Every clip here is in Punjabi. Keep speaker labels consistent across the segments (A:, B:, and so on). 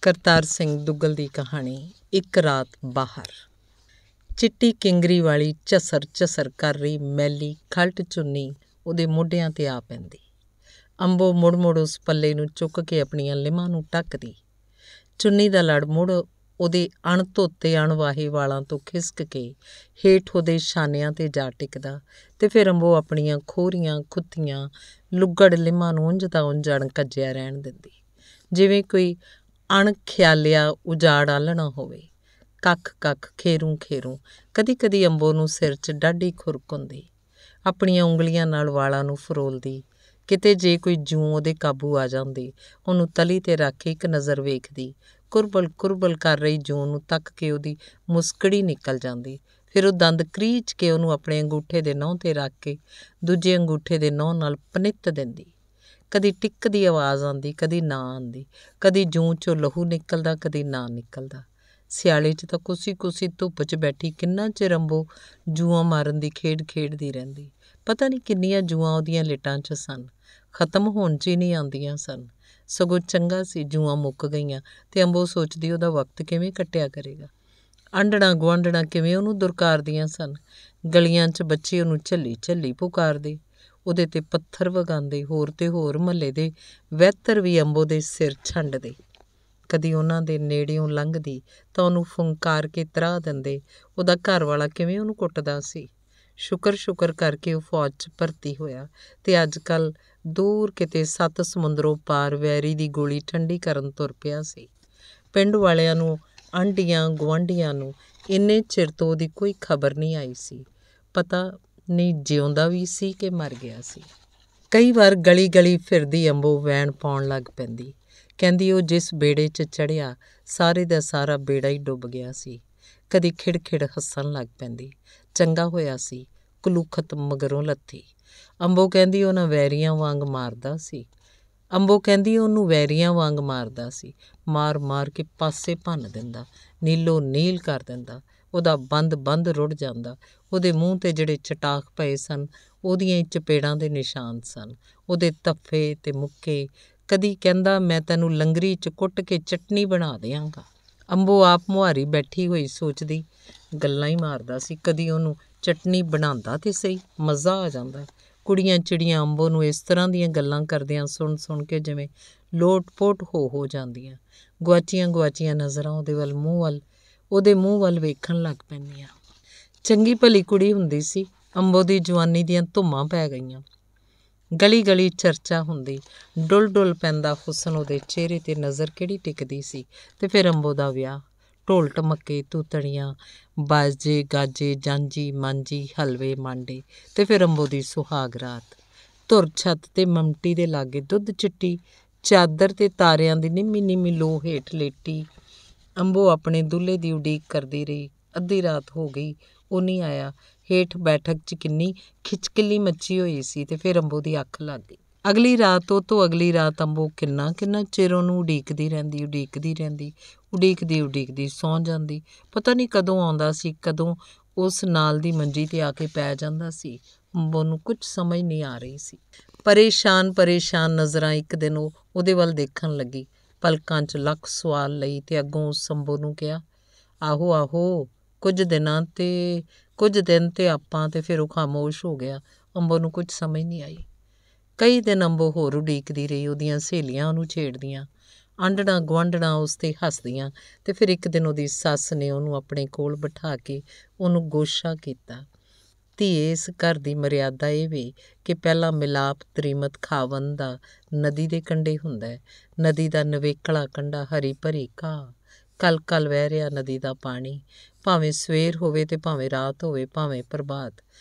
A: ਕਰਤਾਰ ਸਿੰਘ ਦੁੱਗਲ ਦੀ ਕਹਾਣੀ ਇੱਕ ਰਾਤ ਬਾਹਰ। ਚਿੱਟੀ ਕਿੰਗਰੀ ਵਾਲੀ ਝਸਰ ਝਸਰ ਕਰ ਰਹੀ ਮੈਲੀ ਖਲਟ ਚੁੰਨੀ ਉਹਦੇ ਮੋਢਿਆਂ 'ਤੇ ਆ ਪੈਂਦੀ। ਅੰਬੋ ਮੁੜ ਮੁੜ ਉਸ ਪੱਲੇ ਨੂੰ ਚੁੱਕ ਕੇ ਆਪਣੀਆਂ ਲਿਮਾਂ ਨੂੰ ਢੱਕਦੀ। ਚੁੰਨੀ ਦਾ ਲੜ ਮੁੜ ਉਹਦੇ ਅਣਧੋਤੇ ਅਣਵਾਹੇ ਵਾਲਾਂ ਤੋਂ ਖਿਸਕ ਕੇ ਹੇਠ ਉਹਦੇ ਛਾਨਿਆਂ 'ਤੇ ਜਾ ਟਿਕਦਾ ਅਤੇ ਫਿਰ ਅੰਬੋ ਆਪਣੀਆਂ ਖੋਰੀਆਂ ਖੁੱਤੀਆਂ ਲੁੱਗੜ ਲਿਮਾਂ ਨੂੰ ਉਂਝ ਦਾ ਉਂਝ ਅਣਕੱਜਿਆ ਰਹਿਣ ਦਿੰਦੀ, ਜਿਵੇਂ ਕੋਈ ਅਣਖਿਆਲਿਆ ਉਜਾੜ ਆਲ੍ਹਣਾ ਹੋਵੇ। ਕੱਖ ਕੱਖ ਖੇਰੂ ਖੇਰੂ ਕਦੀ ਕਦੀ ਅੰਬੋ ਨੂੰ ਸਿਰ 'ਚ ਡਾਢੀ ਖੁਰਕ ਹੁੰਦੀ। ਆਪਣੀਆਂ ਉਂਗਲੀਆਂ ਨਾਲ ਵਾਲਾਂ ਨੂੰ ਫਰੋਲਦੀ। ਕਿਤੇ ਜੇ ਕੋਈ ਜੂੰ ਉਹਦੇ ਕਾਬੂ ਆ ਜਾਂਦੀ, ਉਹਨੂੰ ਤਲੀ 'ਤੇ ਰੱਖ ਕੇ ਇੱਕ ਨਜ਼ਰ ਵੇਖਦੀ। ਕੁਰਬਲ ਕੁਰਬਲ ਕਰ ਰਹੀ ਜੂੰ ਨੂੰ ਤੱਕ ਕੇ ਉਹਦੀ ਮੁਸਕੜੀ ਨਿਕਲ ਜਾਂਦੀ। ਫਿਰ ਉਹ ਦੰਦ ਕਰੀਚ ਕੇ ਉਹਨੂੰ ਆਪਣੇ ਅੰਗੂਠੇ ਦੇ ਨਹੁੰ 'ਤੇ ਰੱਖ ਕੇ ਦੂਜੇ ਅੰਗੂਠੇ ਦੇ ਨਹੁੰ ਨਾਲ ਪਨਿੱਤ ਦਿੰਦੀ। ਕਦੀ ਟਿੱਕ ਦੀ ਆਵਾਜ਼ ਆਉਂਦੀ, ਕਦੀ ਨਾ ਆਉਂਦੀ। ਕਦੀ ਜੂੰ 'ਚੋਂ ਲਹੂ ਨਿਕਲਦਾ, ਕਦੀ ਨਾ ਨਿਕਲਦਾ। ਸਿਆਲੇ 'ਚ ਤਾਂ ਕੁਸੀ ਕੁਸੀ ਧੁੱਪ 'ਚ ਬੈਠੀ ਕਿੰਨਾ ਚਿਰ ਅੰਬੋ ਜੂਆਂ ਮਾਰਨ ਦੀ ਖੇਡ ਖੇਡਦੀ ਰਹਿੰਦੀ। ਪਤਾ ਨਹੀਂ ਕਿੰਨੀਆਂ ਜੂਆਂ ਉਹਦੀਆਂ ਲਿਟਾਂ 'ਚ ਸਨ, ਖ਼ਤਮ ਹੋਣ 'ਚ ਹੀ ਨਹੀਂ ਆਉਂਦੀਆਂ ਸਨ। ਸਗੋਂ ਚੰਗਾ ਸੀ ਜੂਆਂ ਮੁੱਕ ਗਈਆਂ ਅਤੇ ਅੰਬੋ ਸੋਚਦੀ ਉਹਦਾ ਵਕਤ ਕਿਵੇਂ ਕੱਟਿਆ ਕਰੇਗਾ। ਆਂਢਣਾ ਗੁਆਂਢਣਾ ਕਿਵੇਂ ਉਹਨੂੰ ਦੁਰਕਾਰਦੀਆਂ ਸਨ। ਗਲੀਆਂ 'ਚ ਬੱਚੇ ਉਹਨੂੰ ਝੱਲੀ ਝੱਲੀ ਪੁਕਾਰਦੇ, ਉਹਦੇ 'ਤੇ ਪੱਥਰ ਵਗਾਉਂਦੇ। ਹੋਰ ਤੇ ਹੋਰ ਮਹੱਲੇ ਦੇ ਵਹਿਤਰ ਵੀ ਅੰਬੋ ਦੇ ਸਿਰ ਛੰਡਦੇ। ਕਦੀ ਉਹਨਾਂ ਦੇ ਨੇੜਿਓਂ ਲੰਘਦੀ ਤਾਂ ਉਹਨੂੰ ਫੁੰਕਾਰ ਕੇ ਤਰਾਹ ਦਿੰਦੇ। ਉਹਦਾ ਘਰ ਵਾਲਾ ਕਿਵੇਂ ਉਹਨੂੰ ਕੁੱਟਦਾ ਸੀ। ਸ਼ੁਕਰ ਸ਼ੁਕਰ ਕਰਕੇ ਉਹ ਫੌਜ 'ਚ ਭਰਤੀ ਹੋਇਆ ਅਤੇ ਅੱਜ ਕੱਲ੍ਹ ਦੂਰ ਕਿਤੇ 7 ਸਮੁੰਦਰੋਂ ਪਾਰ ਵੈਰੀ ਦੀ ਗੋਲੀ ਠੰਡੀ ਕਰਨ ਤੁਰ ਪਿਆ ਸੀ। ਪਿੰਡ ਵਾਲਿਆਂ ਨੂੰ, ਆਂਢੀਆਂ ਗੁਆਂਢੀਆਂ ਨੂੰ ਇੰਨੇ ਚਿਰ ਤੋਂ ਉਹਦੀ ਕੋਈ ਖਬਰ ਨਹੀਂ ਆਈ ਸੀ। ਪਤਾ ਨਹੀਂ ਜਿਉਂਦਾ ਵੀ ਸੀ ਕਿ ਮਰ ਗਿਆ ਸੀ। ਕਈ ਵਾਰ ਗਲੀ ਗਲੀ ਫਿਰਦੀ ਅੰਬੋ ਵੈਣ ਪਾਉਣ ਲੱਗ ਪੈਂਦੀ। ਕਹਿੰਦੀ ਉਹ ਜਿਸ ਬੇੜੇ 'ਚ ਚੜ੍ਹਿਆ ਸਾਰੇ ਦਾ ਸਾਰਾ ਬੇੜਾ ਹੀ ਡੁੱਬ ਗਿਆ ਸੀ। ਕਦੀ ਖਿੜ ਖਿੜ ਹੱਸਣ ਲੱਗ ਪੈਂਦੀ। ਚੰਗਾ ਹੋਇਆ ਸੀ ਕੁਲੂਖਤ ਮਗਰੋਂ ਲੱਥੀ। ਅੰਬੋ ਕਹਿੰਦੀ ਉਹਨਾਂ ਵੈਰੀਆਂ ਵਾਂਗ ਮਾਰਦਾ ਸੀ। ਅੰਬੋ ਕਹਿੰਦੀ ਉਹਨੂੰ ਵੈਰੀਆਂ ਵਾਂਗ ਮਾਰਦਾ ਸੀ। ਮਾਰ ਮਾਰ ਕੇ ਪਾਸੇ ਭੰਨ ਦਿੰਦਾ, ਨੀਲੋ ਨੀਲ ਕਰ ਦਿੰਦਾ। ਉਹਦਾ ਬੰਦ ਬੰਦ ਰੁੜ ਜਾਂਦਾ। ਉਹਦੇ ਮੂੰਹ 'ਤੇ ਜਿਹੜੇ ਚਟਾਕ ਪਏ ਸਨ ਉਹਦੀਆਂ ਹੀ ਚਪੇੜਾਂ ਦੇ ਨਿਸ਼ਾਨ ਸਨ। ਉਹਦੇ ਤੱਫੇ ਅਤੇ ਮੁੱਕੇ। ਕਦੀ ਕਹਿੰਦਾ ਮੈਂ ਤੈਨੂੰ ਲੰਗਰੀ 'ਚ ਕੁੱਟ ਕੇ ਚਟਨੀ ਬਣਾ ਦਿਆਂਗਾ। ਅੰਬੋ ਆਪ ਮੁਹਾਰੀ ਬੈਠੀ ਹੋਈ ਸੋਚਦੀ ਗੱਲਾਂ ਹੀ ਮਾਰਦਾ ਸੀ। ਕਦੀ ਉਹਨੂੰ ਚਟਨੀ ਬਣਾਉਂਦਾ ਤਾਂ ਸਹੀ, ਮਜ਼ਾ ਆ ਜਾਂਦਾ। ਕੁੜੀਆਂ ਚਿੜੀਆਂ ਅੰਬੋ ਨੂੰ ਇਸ ਤਰ੍ਹਾਂ ਦੀਆਂ ਗੱਲਾਂ ਕਰਦਿਆਂ ਸੁਣ ਸੁਣ ਕੇ ਜਿਵੇਂ ਲੋਟ ਪੋਟ ਹੋ ਜਾਂਦੀਆਂ। ਗੁਆਚੀਆਂ ਗੁਆਚੀਆਂ ਨਜ਼ਰਾਂ ਉਹਦੇ ਮੂੰਹ ਵੱਲ ਵੇਖਣ ਲੱਗ ਪੈਂਦੀਆਂ। ਚੰਗੀ ਭਲੀ ਕੁੜੀ ਹੁੰਦੀ ਸੀ। ਅੰਬੋ ਦੀ ਜਵਾਨੀ ਦੀਆਂ ਧੁੰਮਾਂ ਪੈ ਗਈਆਂ। ਗਲੀ ਗਲੀ ਚਰਚਾ ਹੁੰਦੀ। ਡੁੱਲ ਡੁੱਲ ਪੈਂਦਾ ਹੁਸਨ ਉਹਦੇ ਚਿਹਰੇ 'ਤੇ ਨਜ਼ਰ ਕਿਹੜੀ ਟਿਕਦੀ ਸੀ। ਅਤੇ ਫਿਰ ਅੰਬੋ ਦਾ ਵਿਆਹ। ਢੋਲ ਢਮੱਕੇ, ਤੂਤਣੀਆਂ, ਬਾਜੇ ਗਾਜੇ, ਜਾਂਝੀ ਮਾਂਝੀ, ਹਲਵੇ ਮਾਂਡੇ। ਅਤੇ ਫਿਰ ਅੰਬੋ ਦੀ ਸੁਹਾਗ ਰਾਤ। ਧੁਰ ਛੱਤ 'ਤੇ ਮੰਮਟੀ ਦੇ ਲਾਗੇ ਦੁੱਧ ਚਿੱਟੀ ਚਾਦਰ 'ਤੇ ਤਾਰਿਆਂ ਦੀ ਨਿੰਮੀ ਨਿੰਮੀ ਲੋ ਹੇਠ ਲੇਟੀ ਅੰਬੋ ਆਪਣੇ ਦੁੱਲੇ ਦੀ ਉਡੀਕ ਕਰਦੀ ਰਹੀ। ਅੱਧੀ ਰਾਤ ਹੋ ਗਈ, ਉਹ ਨਹੀਂ ਆਇਆ। ਹੇਠ ਬੈਠਕ 'ਚ ਕਿੰਨੀ ਖਿਚਕਿਲੀ ਮੱਚੀ ਹੋਈ ਸੀ ਅਤੇ ਫਿਰ ਅੰਬੋ ਦੀ ਅੱਖ ਲੱਗ ਗਈ। ਅਗਲੀ ਰਾਤ, ਉਹ ਤੋਂ ਅਗਲੀ ਰਾਤ ਅੰਬੋ ਕਿੰਨਾ ਕਿੰਨਾ ਚਿਰ ਉਹਨੂੰ ਉਡੀਕਦੀ ਰਹਿੰਦੀ ਸੌਂ ਜਾਂਦੀ। ਪਤਾ ਨਹੀਂ ਕਦੋਂ ਆਉਂਦਾ ਸੀ, ਕਦੋਂ ਉਸ ਨਾਲ ਦੀ ਮੰਜੀ 'ਤੇ ਆ ਕੇ ਪੈ ਜਾਂਦਾ ਸੀ। ਅੰਬੋ ਨੂੰ ਕੁਝ ਸਮਝ ਨਹੀਂ ਆ ਰਹੀ ਸੀ। ਪਰੇਸ਼ਾਨ ਨਜ਼ਰਾਂ ਇੱਕ ਦਿਨ ਉਹ ਉਹਦੇ ਵੱਲ ਦੇਖਣ ਲੱਗੀ। ਪਲਕਾਂ 'ਚ ਲੱਖ ਸਵਾਲ ਲਈ ਅਤੇ ਅੱਗੋਂ ਉਸ ਅੰਬੋ ਨੂੰ ਕਿਹਾ, ਆਹੋ ਆਹੋ ਕੁਝ ਦਿਨ ਤੇ ਆਪਾਂ। ਅਤੇ ਫਿਰ ਉਹ ਖਾਮੋਸ਼ ਹੋ ਗਿਆ। ਅੰਬੋ ਨੂੰ ਕੁਝ ਸਮਝ ਨਹੀਂ ਆਈ। ਕਈ ਦਿਨ ਅੰਬੋ ਹੋਰ ਉਡੀਕਦੀ ਰਹੀ। ਉਹਦੀਆਂ ਸਹੇਲੀਆਂ ਉਹਨੂੰ ਛੇੜਦੀਆਂ, ਆਂਢਣਾ ਗੁਆਂਢਣਾ ਉਸ 'ਤੇ ਹੱਸਦੀਆਂ। ਅਤੇ ਫਿਰ ਇੱਕ ਦਿਨ ਉਹਦੀ ਸੱਸ ਨੇ ਉਹਨੂੰ ਆਪਣੇ ਕੋਲ ਬਿਠਾ ਕੇ ਉਹਨੂੰ ਗੋਸ਼ਾ ਕੀਤਾ, ਧੀਏ ਇਸ ਘਰ ਦੀ ਮਰਿਆਦਾ ਇਹ ਵੇ ਕਿ ਪਹਿਲਾਂ ਮਿਲਾਪ ਤ੍ਰੀਮਤ ਖਾਵਨ ਦਾ ਨਦੀ ਦੇ ਕੰਢੇ ਹੁੰਦਾ ਹੈ। ਨਦੀ ਦਾ ਨਵੇਕਲਾ ਕੰਢਾ ਹਰੀ ਭਰੀ ਘਾਹ, ਕਲ ਕਲ ਵਹਿ ਰਿਹਾ ਨਦੀ ਦਾ ਪਾਣੀ। ਭਾਵੇਂ ਸਵੇਰ ਹੋਵੇ ਅਤੇ ਭਾਵੇਂ ਰਾਤ ਹੋਵੇ, ਭਾਵੇਂ ਪ੍ਰਭਾਤ।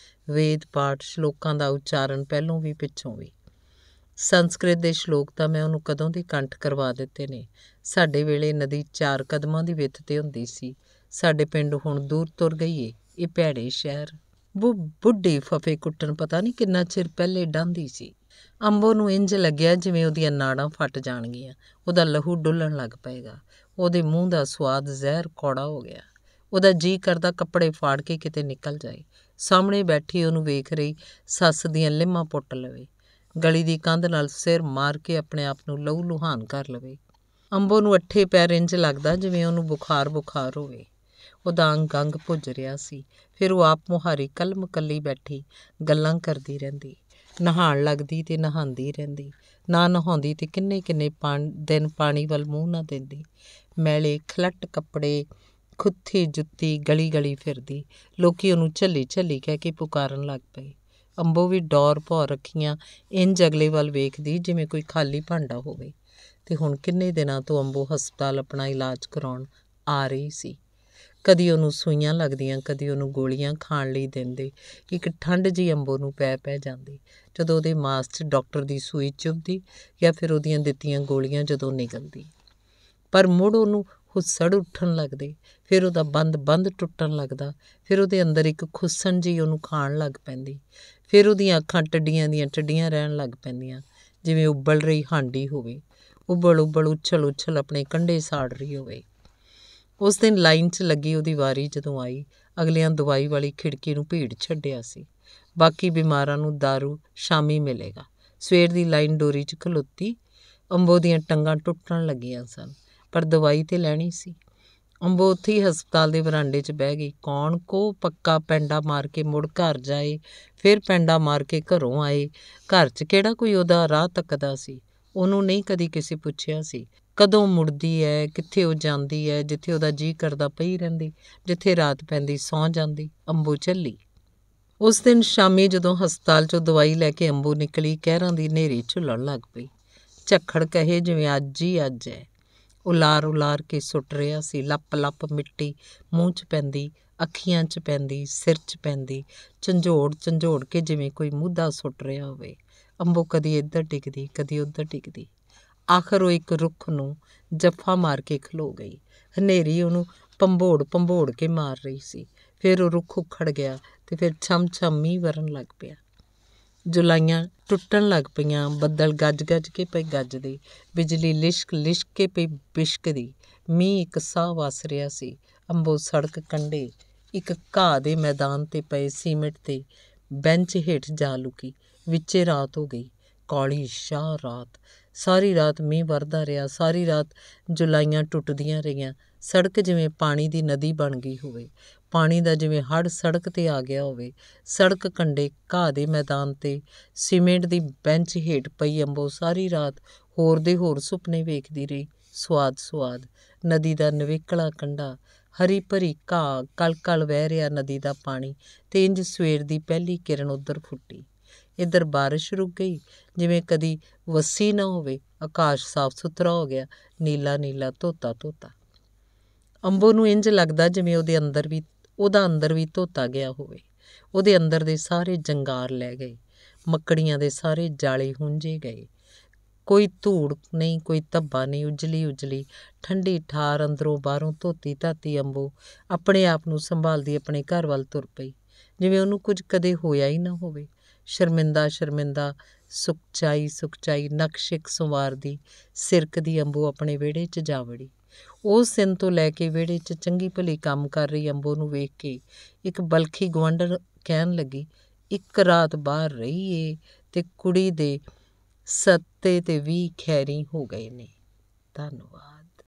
A: ਵੇਦ ਪਾਠ ਸ਼ਲੋਕਾਂ ਦਾ ਉਚਾਰਨ ਪਹਿਲੋਂ ਵੀ ਪਿੱਛੋਂ ਵੀ। ਸੰਸਕ੍ਰਿਤ ਦੇ ਸ਼ਲੋਕ ਤਾਂ ਮੈਂ ਉਹਨੂੰ ਕਦੋਂ ਦੇ ਕੰਠ ਕਰਵਾ ਦਿੱਤੇ ਨੇ। ਸਾਡੇ ਵੇਲੇ ਨਦੀ 4 ਕਦਮਾਂ ਦੀ ਵਿੱਥ 'ਤੇ ਹੁੰਦੀ ਸੀ। ਸਾਡੇ ਪਿੰਡ ਹੁਣ ਦੂਰ ਤੁਰ ਗਈ ਏ ਇਹ ਭੈੜੇ ਸ਼ਹਿਰ। ਬੁੱਢੀ ਫਫੇ ਕੁੱਟਣ ਪਤਾ ਨਹੀਂ ਕਿੰਨਾ ਚਿਰ ਪਹਿਲੇ ਡਾਂਦੀ ਸੀ। ਅੰਬੋ ਨੂੰ ਇੰਝ ਲੱਗਿਆ ਜਿਵੇਂ ਉਹਦੀਆਂ ਨਾੜਾਂ ਫਟ ਜਾਣਗੀਆਂ, ਉਹਦਾ ਲਹੂ ਡੁੱਲਣ ਲੱਗ ਪਏਗਾ। ਉਹਦੇ ਮੂੰਹ ਦਾ ਸੁਆਦ ਜ਼ਹਿਰ ਕੌੜਾ ਹੋ ਗਿਆ। ਉਹਦਾ ਜੀਅ ਕਰਦਾ ਕੱਪੜੇ ਫਾੜ ਕੇ ਕਿਤੇ ਨਿਕਲ ਜਾਏ। ਸਾਹਮਣੇ ਬੈਠੀ ਉਹਨੂੰ ਵੇਖ ਰਹੀ ਸੱਸ ਦੀਆਂ ਲਿਮਾਂ ਪੁੱਟ ਲਵੇ, ਗਲੀ ਦੀ ਕੰਧ ਨਾਲ ਸਿਰ ਮਾਰ ਕੇ ਆਪਣੇ ਆਪ ਨੂੰ ਲਹੂ ਲੁਹਾਨ ਕਰ ਲਵੇ। ਅੰਬੋ ਨੂੰ ਅੱਠੇ ਪੈਰ ਇੰਝ ਲੱਗਦਾ ਜਿਵੇਂ ਉਹਨੂੰ ਬੁਖਾਰ ਹੋਵੇ। ਉਹਦਾ ਅੰਗ ਅੰਗ ਭੁੱਜ ਰਿਹਾ ਸੀ। ਫਿਰ ਉਹ ਆਪ ਮੁਹਾਰੀ ਕਲਮ ਕੱਲੀ ਬੈਠੀ ਗੱਲਾਂ ਕਰਦੀ ਰਹਿੰਦੀ। ਨਹਾਉਣ ਲੱਗਦੀ ਤੇ ਨਹਾਉਂਦੀ ਰਹਿੰਦੀ। ਨਾ ਨਹਾਉਂਦੀ ਤੇ ਕਿੰਨੇ ਦਿਨ ਪਾਣੀ ਵੱਲ ਮੂੰਹ ਨਾ ਦਿੰਦੀ। ਮੈਲੇ ਖਲੱਟ ਕੱਪੜੇ, ਖੁੱਥੀ ਜੁੱਤੀ, ਗਲੀ ਗਲੀ ਫਿਰਦੀ। ਲੋਕੀ ਉਹਨੂੰ ਝੱਲੀ ਝੱਲੀ ਕਹਿ ਕੇ ਪੁਕਾਰਨ ਲੱਗ ਪਏ। ਅੰਬੋ ਵੀ ਡੌਰ ਭੌਰ ਰੱਖੀਆਂ ਇੰਝ ਅਗਲੇ ਵੱਲ ਵੇਖਦੀ ਜਿਵੇਂ ਕੋਈ ਖਾਲੀ ਭਾਂਡਾ ਹੋਵੇ। ਤੇ ਹੁਣ ਕਿੰਨੇ ਦਿਨਾਂ ਤੋਂ ਅੰਬੋ ਹਸਪਤਾਲ ਆਪਣਾ ਇਲਾਜ ਕਰਾਉਣ ਆ ਰਹੀ ਸੀ। ਕਦੀ ਉਹਨੂੰ ਸੂਈਆਂ ਲੱਗਦੀਆਂ, ਕਦੀ ਉਹਨੂੰ ਗੋਲੀਆਂ ਖਾਣ ਲਈ ਦਿੰਦੇ। ਇੱਕ ਠੰਡ ਜਿਹੀ ਅੰਬੋ ਨੂੰ ਪੈ ਜਾਂਦੀ ਜਦੋਂ ਉਹਦੇ ਮਾਸ 'ਚ ਡਾਕਟਰ ਦੀ ਸੂਈ ਚੁੱਭਦੀ ਜਾਂ ਫਿਰ ਉਹਦੀਆਂ ਦਿੱਤੀਆਂ ਗੋਲੀਆਂ ਜਦੋਂ ਨਿਕਲਦੀ। ਪਰ ਮੁੜ ਉਹਨੂੰ ਹੁੱਸੜ ਉੱਠਣ ਲੱਗਦੇ। ਫਿਰ ਉਹਦਾ ਬੰਦ ਟੁੱਟਣ ਲੱਗਦਾ। ਫਿਰ ਉਹਦੇ ਅੰਦਰ ਇੱਕ ਖੁੱਸਣ ਜਿਹੀ ਉਹਨੂੰ ਖਾਣ ਲੱਗ ਪੈਂਦੀ। ਫਿਰ ਉਹਦੀਆਂ ਅੱਖਾਂ ਟੱਡੀਆਂ ਦੀਆਂ ਟੱਡੀਆਂ ਰਹਿਣ ਲੱਗ ਪੈਂਦੀਆਂ, ਜਿਵੇਂ ਉਬਲ ਰਹੀ ਹਾਂਡੀ ਹੋਵੇ, ਉਬਲ ਉਛਲ ਆਪਣੇ ਕੰਢੇ ਸਾੜ ਰਹੀ ਹੋਵੇ। ਉਸ ਦਿਨ ਲਾਈਨ 'ਚ ਲੱਗੀ ਉਹਦੀ ਵਾਰੀ ਜਦੋਂ ਆਈ, ਅਗਲਿਆਂ ਦਵਾਈ ਵਾਲੀ ਖਿੜਕੀ ਨੂੰ ਭੀੜ ਛੱਡਿਆ ਸੀ। ਬਾਕੀ ਬਿਮਾਰਾਂ ਨੂੰ ਦਾਰੂ ਸ਼ਾਮੀ ਮਿਲੇਗਾ। ਸਵੇਰ ਦੀ ਲਾਈਨ ਡੋਰੀ 'ਚ ਖਲੋਤੀ। ਅੰਬੋ ਦੀਆਂ ਟੰਗਾਂ ਟੁੱਟਣ ਲੱਗੀਆਂ ਸਨ, ਪਰ ਦਵਾਈ ਤੇ ਲੈਣੀ ਸੀ। ਅੰਬੋ ਉੱਥੇ ਹੀ ਹਸਪਤਾਲ ਦੇ ਵਰਾਂਡੇ 'ਚ ਬਹਿ ਗਈ। ਕੌਣ ਪੱਕਾ ਪੈਂਡਾ ਮਾਰ ਕੇ ਮੁੜ ਘਰ ਜਾਏ, ਫਿਰ ਪੈਂਡਾ ਮਾਰ ਕੇ ਘਰੋਂ ਆਏ। ਘਰ 'ਚ ਕਿਹੜਾ ਕੋਈ ਉਹਦਾ ਰਾਹ ਤੱਕਦਾ ਸੀ। ਉਹਨੂੰ ਨਹੀਂ ਕਦੀ ਕਿਸੇ ਪੁੱਛਿਆ ਸੀ ਕਦੋਂ ਮੁੜਦੀ ਹੈ, ਕਿੱਥੇ ਉਹ ਜਾਂਦੀ ਹੈ। ਜਿੱਥੇ ਉਹਦਾ ਜੀਅ ਕਰਦਾ ਪਈ ਰਹਿੰਦੀ, ਜਿੱਥੇ ਰਾਤ ਪੈਂਦੀ ਸੌਂ ਜਾਂਦੀ। ਅੰਬੋ ਚੱਲੀ। ਉਸ ਦਿਨ ਸ਼ਾਮੀ ਜਦੋਂ ਹਸਪਤਾਲ 'ਚੋਂ ਦਵਾਈ ਲੈ ਕੇ ਅੰਬੋ ਨਿਕਲੀ, ਕਹਿਰਾਂ ਦੀ ਹਨੇਰੀ ਝੁੱਲਣ ਲੱਗ ਪਈ। ਝੱਖੜ ਕਹੇ ਜਿਵੇਂ ਅੱਜ ਹੀ ਅੱਜ ਹੈ। ਉਲਾਰ ਕੇ ਸੁੱਟ ਰਿਹਾ ਸੀ। ਲੱਪ ਮਿੱਟੀ ਮੂੰਹ 'ਚ ਪੈਂਦੀ, ਅੱਖੀਆਂ 'ਚ ਪੈਂਦੀ, ਸਿਰ 'ਚ ਪੈਂਦੀ, ਝੰਜੋੜ ਕੇ ਜਿਵੇਂ ਕੋਈ ਮੁੱਦਾ ਸੁੱਟ ਰਿਹਾ ਹੋਵੇ। ਅੰਬੋ ਕਦੀ ਇੱਧਰ ਡਿੱਗਦੀ, ਕਦੀ ਉੱਧਰ ਡਿੱਗਦੀ। ਆਖਰ ਉਹ ਇੱਕ ਰੁੱਖ ਨੂੰ ਜੱਫਾ ਮਾਰ ਕੇ ਖਲੋ ਗਈ। ਹਨੇਰੀ ਉਹਨੂੰ ਭੰਬੋੜ ਕੇ ਮਾਰ ਰਹੀ ਸੀ। ਫਿਰ ਉਹ ਰੁੱਖ ਉਖੜ ਗਿਆ ਤੇ ਫਿਰ ਛਮ ਮੀਂਹ ਵਰਨ ਲੱਗ ਪਿਆ। ਜੁਲਾਈਆਂ ਟੁੱਟਣ ਲੱਗ ਪਈਆਂ। ਬੱਦਲ ਗੱਜ ਕੇ ਪਏ ਗੱਜਦੇ। ਬਿਜਲੀ ਲਿਸ਼ਕ ਕੇ ਪਈ ਬਿਸ਼ਕਦੀ। ਮੀਂਹ ਇੱਕ ਸਾਹ ਵਸ ਰਿਹਾ ਸੀ। ਅੰਬੋ ਸੜਕ ਕੰਢੇ ਇੱਕ ਘਾਹ ਦੇ ਮੈਦਾਨ 'ਤੇ ਪਏ ਸੀਮਿੰਟ ਤੇ ਬੈਂਚ ਹੇਠ ਜਾ ਲੁਕੀ। ਵਿੱਚੇ ਰਾਤ ਹੋ ਗਈ, ਕਾਲੀ ਸ਼ਾਹ ਰਾਤ। ਸਾਰੀ ਰਾਤ ਮੀਂਹ ਵਰਦਾ ਰਿਹਾ। ਸਾਰੀ ਰਾਤ ਜੁਲਾਈਆਂ ਟੁੱਟਦੀਆਂ ਰਹੀਆਂ। ਸੜਕ ਜਿਵੇਂ ਪਾਣੀ ਦੀ ਨਦੀ ਬਣ ਗਈ ਹੋਵੇ, ਪਾਣੀ ਦਾ ਜਿਵੇਂ ਹੜ੍ਹ ਸੜਕ 'ਤੇ ਆ ਗਿਆ ਹੋਵੇ। ਸੜਕ ਕੰਢੇ ਘਾਹ ਦੇ ਮੈਦਾਨ 'ਤੇ ਸੀਮੈਂਟ ਦੀ ਬੈਂਚ ਹੇਠ ਪਈ ਅੰਬੋ ਸਾਰੀ ਰਾਤ ਹੋਰ ਦੇ ਹੋਰ ਸੁਪਨੇ ਵੇਖਦੀ ਰਹੀ। ਸੁਆਦ ਨਦੀ ਦਾ ਨਿਵੇਕਲਾ ਕੰਢਾ, ਹਰੀ ਭਰੀ ਘਾਹ, ਕਲ ਵਹਿ ਰਿਹਾ ਨਦੀ ਦਾ ਪਾਣੀ। ਤੇ ਇੰਝ ਸਵੇਰ ਦੀ ਪਹਿਲੀ ਕਿਰਨ ਉੱਧਰ ਫੁੱਟੀ। ਇੱਧਰ ਬਾਰਿਸ਼ ਰੁਕ ਗਈ, ਜਿਵੇਂ ਕਦੀ ਵਸੀ ਨਾ ਹੋਵੇ। ਆਕਾਸ਼ ਸਾਫ਼ ਸੁਥਰਾ ਹੋ ਗਿਆ, ਨੀਲਾ ਧੋਤਾ। ਅੰਬੋ ਨੂੰ ਇੰਝ ਲੱਗਦਾ ਜਿਵੇਂ ਉਹਦਾ ਅੰਦਰ ਵੀ ਧੋਤਾ ਗਿਆ ਹੋਵੇ। ਉਹਦੇ ਅੰਦਰ ਦੇ ਸਾਰੇ ਜੰਗਾਰ ਲੈ ਗਏ। ਮੱਕੜੀਆਂ ਦੇ ਸਾਰੇ ਜਾਲੇ ਹੁੰਝੇ ਗਏ। ਕੋਈ ਧੂੜ ਨਹੀਂ, ਕੋਈ ਧੱਬਾ ਨਹੀਂ। ਉਜਲੀ ਠੰਡੀ ਠਾਰ ਅੰਦਰੋਂ ਬਾਹਰੋਂ ਧੋਤੀ ਧਾਤੀ ਅੰਬੋ ਆਪਣੇ ਆਪ ਨੂੰ ਸੰਭਾਲਦੀ ਆਪਣੇ ਘਰ ਵੱਲ ਤੁਰ ਪਈ, ਜਿਵੇਂ ਉਹਨੂੰ ਕੁਝ ਕਦੇ ਹੋਇਆ ਹੀ ਨਾ ਹੋਵੇ। ਸ਼ਰਮਿੰਦਾ ਸੁਕਚਾਈ ਨਕਸ਼ਿਕ ਸੰਵਾਰਦੀ ਸਿਰਕਦੀ ਅੰਬੋ ਆਪਣੇ ਵਿਹੜੇ 'ਚ ਜਾ ਵੜੀ। ਉਸ ਦਿਨ ਤੋਂ ਲੈ ਕੇ ਵਿਹੜੇ 'ਚ ਚੰਗੀ ਭਲੀ ਕੰਮ ਕਰ ਰਹੀ ਅੰਬੋ ਨੂੰ ਵੇਖ ਕੇ ਇੱਕ ਬਲਖੀ ਗੁਆਂਢਣ ਕਹਿਣ ਲੱਗੀ, ਇੱਕ ਰਾਤ ਬਾਹਰ ਰਹੀ ਏ ਤੇ ਕੁੜੀ ਦੇ 7 ਤੇ 20 ਖੈਰੀ ਹੋ ਗਏ ਨੇ। ਧੰਨਵਾਦ।